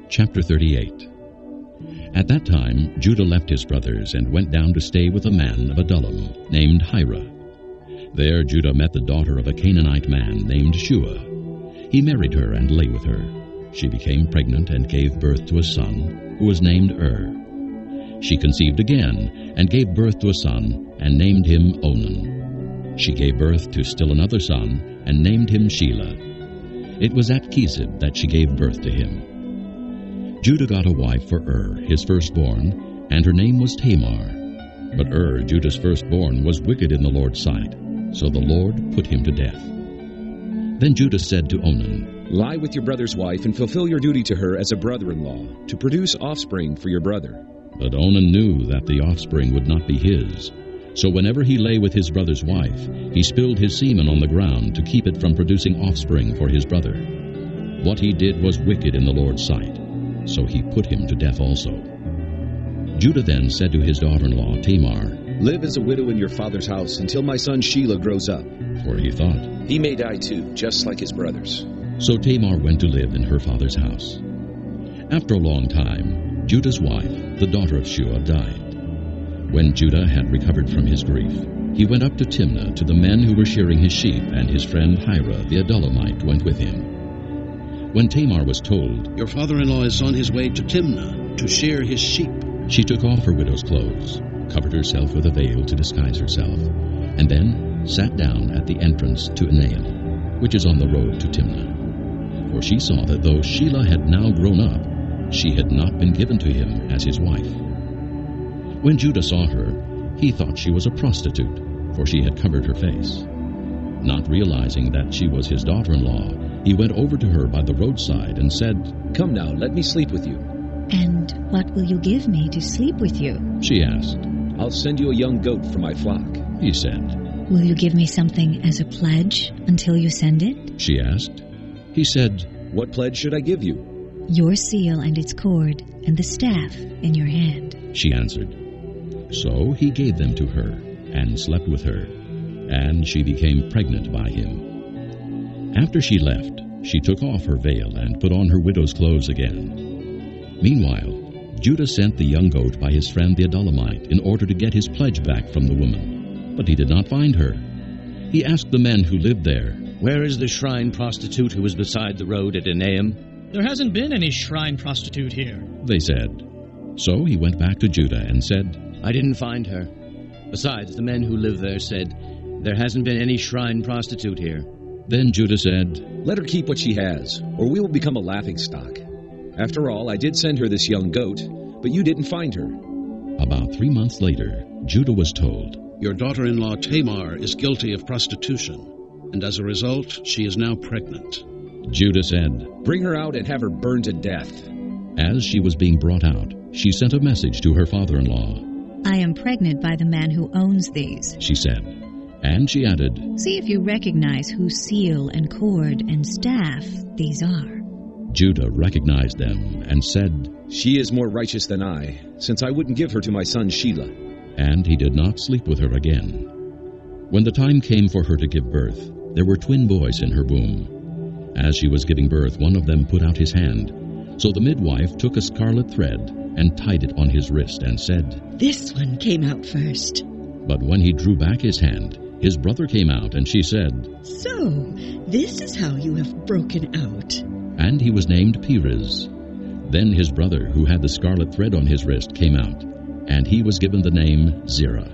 Chapter 38. At that time Judah left his brothers and went down to stay with a man of Adullam named Hira. There Judah met the daughter of a Canaanite man named Shua. He married her and lay with her. She became pregnant and gave birth to a son, who was named She conceived again and gave birth to a son and named him Onan. She gave birth to still another son and named him Shelah. It was at Kesed that she gave birth to him. Judah got a wife for his firstborn, and her name was Tamar. But Judah's firstborn, was wicked in the Lord's sight, so the Lord put him to death. Then Judah said to Onan, "Lie with your brother's wife and fulfill your duty to her as a brother-in-law, to produce offspring for your brother." But Onan knew that the offspring would not be his. So whenever he lay with his brother's wife, he spilled his semen on the ground to keep it from producing offspring for his brother. What he did was wicked in the Lord's sight, so he put him to death also. Judah then said to his daughter-in-law Tamar, "Live as a widow in your father's house until my son Shelah grows up." For he thought, "He may die too, just like his brothers." So Tamar went to live in her father's house. After a long time, Judah's wife, the daughter of Shua, died. When Judah had recovered from his grief, he went up to Timnah to the men who were shearing his sheep, and his friend Hira the Adullamite went with him. When Tamar was told, "Your father-in-law is on his way to Timnah to shear his sheep," she took off her widow's clothes, covered herself with a veil to disguise herself, and then sat down at the entrance to Enaim, which is on the road to Timnah. For she saw that though Shelah had now grown up, she had not been given to him as his wife. When Judah saw her, he thought she was a prostitute, for she had covered her face. Not realizing that she was his daughter-in-law, he went over to her by the roadside and said, "Come now, let me sleep with you." "And what will you give me to sleep with you?" she asked. "I'll send you a young goat for my flock," he said. "Will you give me something as a pledge until you send it?" she asked. He said, "What pledge should I give you?" "Your seal and its cord, and the staff in your hand," she answered. So he gave them to her, and slept with her, and she became pregnant by him. After she left, she took off her veil and put on her widow's clothes again. Meanwhile, Judah sent the young goat by his friend the Adullamite in order to get his pledge back from the woman, but he did not find her. He asked the men who lived there, "Where is the shrine prostitute who was beside the road at Enaim?" "There hasn't been any shrine prostitute here," they said. So he went back to Judah and said, "I didn't find her. Besides, the men who live there said, 'There hasn't been any shrine prostitute here.'" Then Judah said, "Let her keep what she has, or we will become a laughingstock. After all, I did send her this young goat, but you didn't find her." About 3 months later, Judah was told, "Your daughter-in-law Tamar is guilty of prostitution, and as a result, she is now pregnant." Judah said, "Bring her out and have her burned to death." As she was being brought out, she sent a message to her father-in-law. "I am pregnant by the man who owns these," she said. And she added, "See if you recognize whose seal and cord and staff these are." Judah recognized them and said, "She is more righteous than I, since I wouldn't give her to my son Shelah." And he did not sleep with her again. When the time came for her to give birth, there were twin boys in her womb. As she was giving birth, one of them put out his hand. So the midwife took a scarlet thread and tied it on his wrist and said, "This one came out first." But when he drew back his hand, his brother came out, and she said, "So, this is how you have broken out." And he was named Perez. Then his brother, who had the scarlet thread on his wrist, came out, and he was given the name Zerah.